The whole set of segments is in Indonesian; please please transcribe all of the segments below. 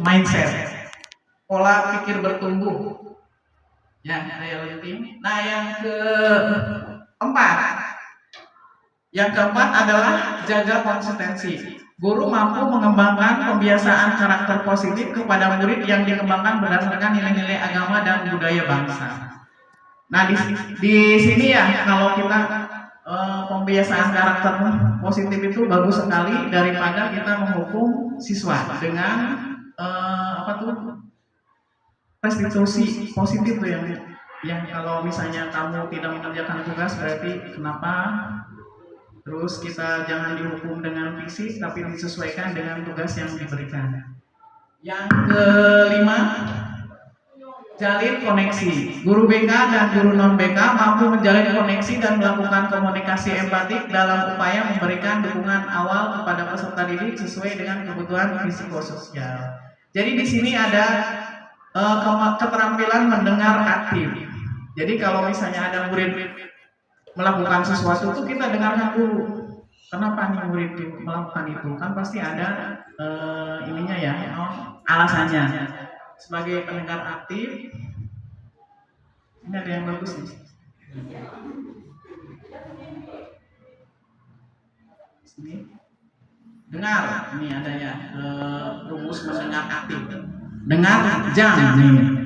mindset, pola pikir bertumbuh. Ya, saya lanjutin. Nah, yang keempat adalah jaga konsistensi. Guru mampu mengembangkan kebiasaan karakter positif kepada murid yang dikembangkan berdasarkan nilai-nilai agama dan budaya bangsa. Nah, di sini ya, kalau kita pembiasaan karakter positif itu bagus sekali daripada kita menghukum siswa dengan restitusi positif tuh yang kalau misalnya kamu tidak mengerjakan tugas berarti kenapa. Terus kita jangan dihukum dengan fisik, tapi disesuaikan dengan tugas yang diberikan. Yang kelima, jalin koneksi. Guru BK dan guru non BK mampu menjalin koneksi dan melakukan komunikasi empatik dalam upaya memberikan dukungan awal kepada peserta didik sesuai dengan kebutuhan psikososial. Jadi di sini ada keterampilan mendengar aktif. Jadi kalau misalnya ada murid melakukan sesuatu itu kita dengarkan dulu. Kenapa nih murid itu melakukan itu? Kan pasti ada ininya ya, alasannya. Sebagai pendengar aktif, ini ada yang bagus nih. Sini. Dengar, ini ada ya rumus mendengar aktif. Dengar jam nih.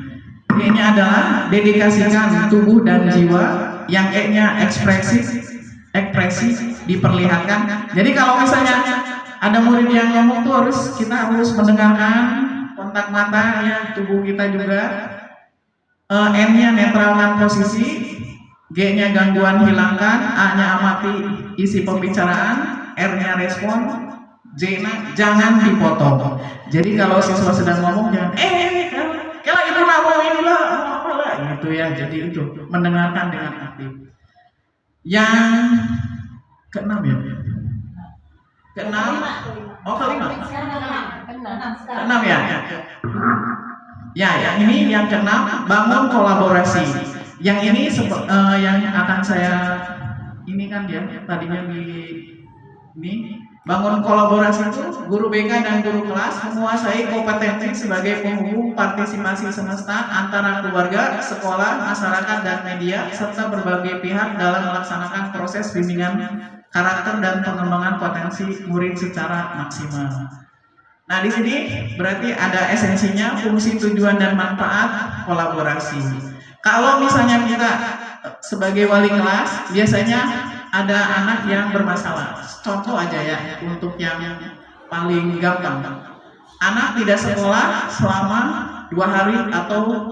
Ini adalah dedikasikan tubuh dan jiwa, yang E-nya ekspresi diperlihatkan. Jadi kalau misalnya ada murid yang ngomong tuh kita harus mendengarkan, kontak mata ya, tubuh kita juga. N-nya netralkan posisi, G-nya gangguan hilangkan, A-nya amati isi pembicaraan, R-nya respon, J-nya jangan dipotong. Jadi kalau siswa sedang ngomong jangan kalau ibu nama inilah apalah gitu ya. Jadi itu mendengarkan dengan aktif. Yang keenam ya. Keenam. Oh, kelima. Keenam ya. Ya, yang ini yang keenam, bangun kolaborasi. Yang ini yang akan saya ini kan dia tadinya di ini bangun kolaborasi itu guru BK dan guru kelas menguasai kompetensi sebagai penghubung partisipasi semesta antara keluarga, sekolah, masyarakat dan media serta berbagai pihak dalam melaksanakan proses bimbingan karakter dan pengembangan potensi murid secara maksimal. Nah, di sini berarti ada esensinya, fungsi, tujuan dan manfaat kolaborasi. Kalau misalnya kita sebagai wali kelas biasanya ada anak yang bermasalah. Contoh aja ya, untuk yang paling gampang. Anak tidak sekolah selama 2 hari atau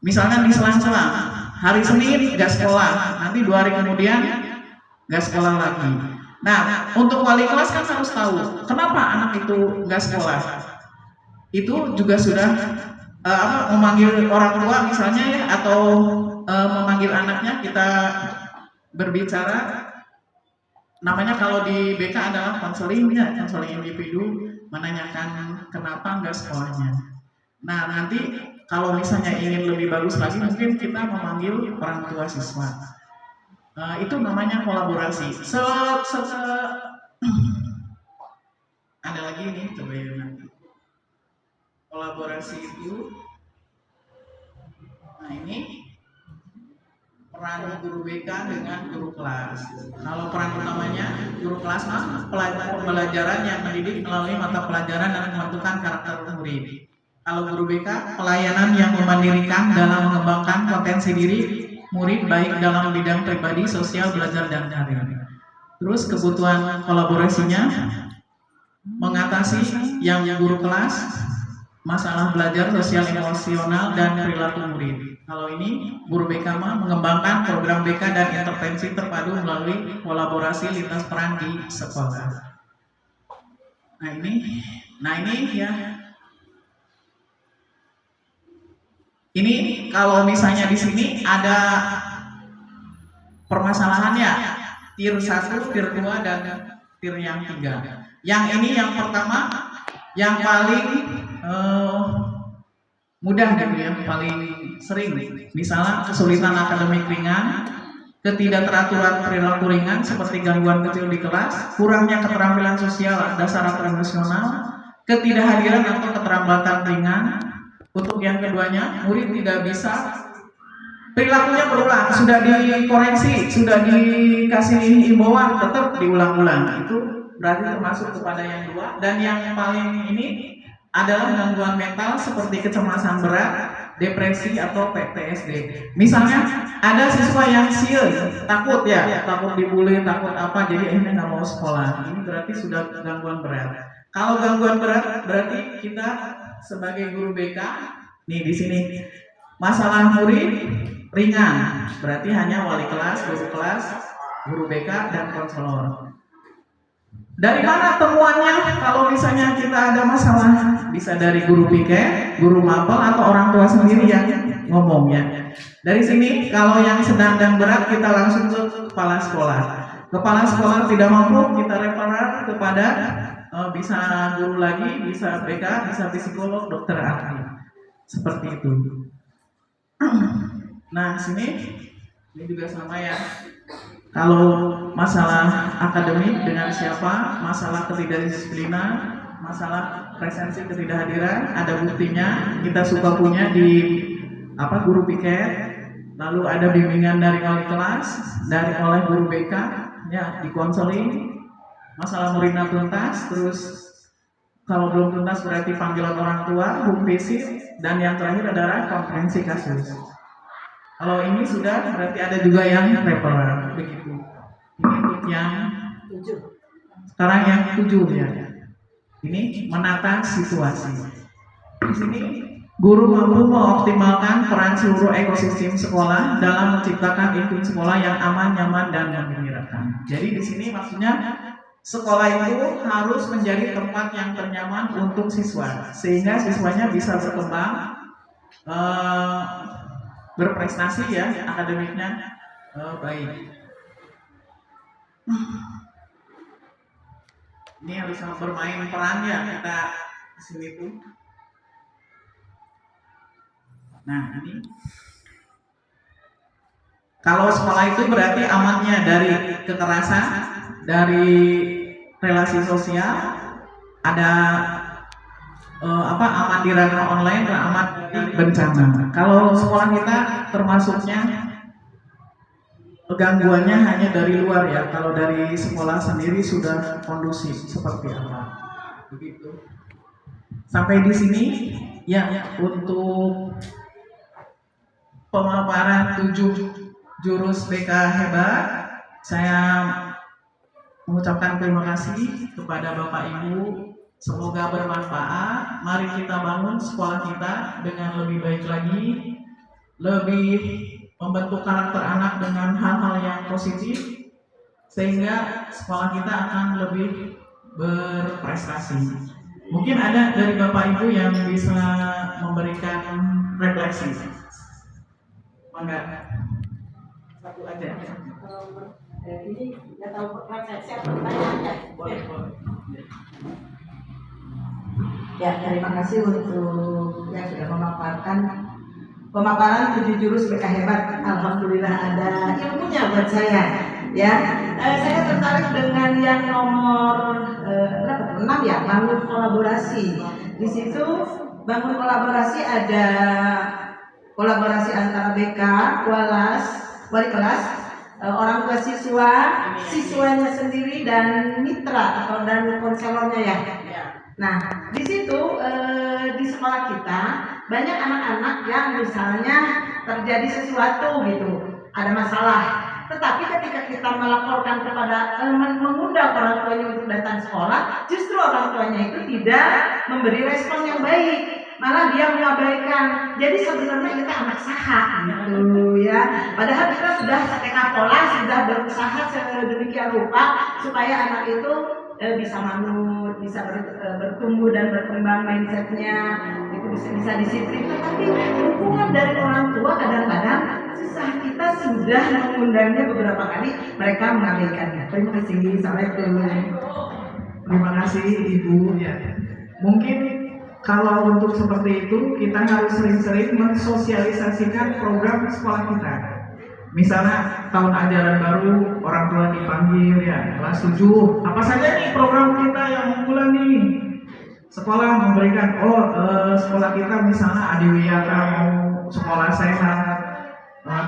misalkan diselang-selang. Hari Senin nggak sekolah, nanti 2 hari kemudian nggak sekolah lagi. Nah, untuk wali kelas kan harus tahu kenapa anak itu nggak sekolah. Itu juga sudah memanggil orang tua misalnya ya, atau memanggil anaknya, kita berbicara. Namanya kalau di BK adalah konseling ya, konseling individu, menanyakan kenapa nggak sekolahnya. Nah, nanti kalau misalnya ingin lebih bagus lagi, mungkin kita memanggil orang tua siswa. Itu namanya kolaborasi. Ada lagi nih, coba ya nanti. Kolaborasi itu, nah ini peran guru BK dengan guru kelas. Kalau peran utamanya guru kelas pembelajaran yang mendidik melalui mata pelajaran dan membentukkan karakter murid. Kalau guru BK pelayanan yang memandirikan dalam mengembangkan potensi diri murid baik dalam bidang pribadi, sosial, belajar dan karir. Terus kebutuhan kolaborasinya mengatasi yang guru kelas masalah belajar sosial emosional dan perilaku murid. Kalau ini guru BK mengembangkan program BK dan intervensi terpadu melalui kolaborasi lintas peran di sekolah. Nah ini ya. Ini kalau misalnya di sini ada permasalahannya, tier 1, tier 2 dan tier yang 3. Yang ini yang pertama yang paling mudah gitu ya, paling sering. Misalnya kesulitan akademik ringan, ketidakteraturan perilaku ringan seperti gangguan kecil di kelas, kurangnya keterampilan sosial dasar atau emosional, Ketidakhadiran atau keterlambatan ringan. Untuk yang keduanya, murid tidak bisa perilakunya berulang, sudah dikoreksi, sudah dikasih himbauan, tetap diulang-ulang. Itu berarti termasuk kepada yang dua. Dan yang paling ini adalah gangguan mental seperti kecemasan berat, depresi atau PTSD. Misalnya ada siswa yang sial, takut ya, takut dibully, takut apa, jadi akhirnya nggak mau sekolah. Ini berarti sudah gangguan berat. Kalau gangguan berat berarti kita sebagai guru BK, nih di sini masalah murid ringan, berarti hanya wali kelas, guru BK dan konselor. Dari mana temuannya? Kalau misalnya kita ada masalah, bisa dari guru piket, guru mapel, atau orang tua sendiri yang ngomongnya. Dari sini, kalau yang sedang dan berat, kita langsung ke kepala sekolah. Kepala sekolah tidak mampu, kita referan kepada bisa guru lagi, bisa BK, bisa psikolog, dokter ahli. Seperti itu. Nah, sini ini juga sama ya. Kalau masalah akademik dengan siapa, masalah ketidakdisiplinan, masalah presensi ketidakhadiran, ada buktinya. Kita suka punya di guru piket, lalu ada bimbingan dari wali kelas, oleh guru BK, ya di konseling, masalah murid tuntas, terus kalau belum tuntas berarti panggilan orang tua, home visit, dan yang terakhir adalah konferensi kasus. Kalau ini sudah berarti ada juga yang referral, begitu. Ini untuk yang 7. Sekarang yang 7 ya. Ini menata situasi. Di sini guru mampu mengoptimalkan peran seluruh ekosistem sekolah dalam menciptakan iklim sekolah yang aman, nyaman, dan menggembirakan. Jadi di sini maksudnya sekolah itu harus menjadi tempat yang ternyaman untuk siswa, sehingga siswanya bisa berkembang, berprestasi ya, akademiknya baik. Ini harus bermain peran ya kita di sini tuh. Nah ini, kalau sekolah itu berarti amannya dari kekerasan, dari relasi sosial, ada aman di ranah online, aman dari bencana. Kalau sekolah kita termasuknya gangguannya hanya dari luar ya. Kalau dari sekolah sendiri sudah kondusif seperti apa? Begitu. Sampai di sini ya untuk pemaparan 7 jurus BK hebat. Saya mengucapkan terima kasih kepada Bapak Ibu. Semoga bermanfaat. Mari kita bangun sekolah kita dengan lebih baik lagi, lebih membentuk karakter anak dengan hal-hal yang positif, sehingga sekolah kita akan lebih berprestasi. Mungkin ada dari Bapak Ibu yang bisa memberikan refleksi. Mangga. Satu aja. Ini nggak tahu refleksi atau pertanyaannya. Boleh. Ya, terima kasih untuk yang sudah memaparkan pemaparan 7 jurus BK hebat. Alhamdulillah ada ilmunya buat saya. Ya, saya tertarik dengan yang nomor 6 ya, bangun kolaborasi. Di situ bangun kolaborasi ada kolaborasi antara BK, wali kelas, orang tua siswa, siswanya sendiri dan mitra atau dan konselornya ya. Nah, di situ di sekolah kita banyak anak-anak yang misalnya terjadi sesuatu gitu, ada masalah. Tetapi ketika kita melaporkan kepada mengundang orang tuanya untuk datang sekolah, justru orang tuanya itu tidak memberi respon yang baik, malah dia mengabaikan. Jadi sebenarnya kita anak saha gitu ya. Padahal kita sudah setengah pola, sudah berusaha sedemikian rupa supaya anak itu bisa manut, bisa bertumbuh dan berkembang mindsetnya, itu bisa disiplin. Tapi dukungan dari orang tua kadang-kadang susah. Kita sudah mengundangnya beberapa kali, mereka mengabaikannya. Terima kasih. Assalamualaikum. Terima kasih Ibu ya. Mungkin kalau untuk seperti itu kita harus sering-sering mensosialisasikan program sekolah kita. Misalnya tahun ajaran baru orang tua dipanggil ya, kelas 7. Apa saja nih program kita yang unggulan nih? sekolah memberikan sekolah kita misalnya Adiwiyata mau sekolah sehat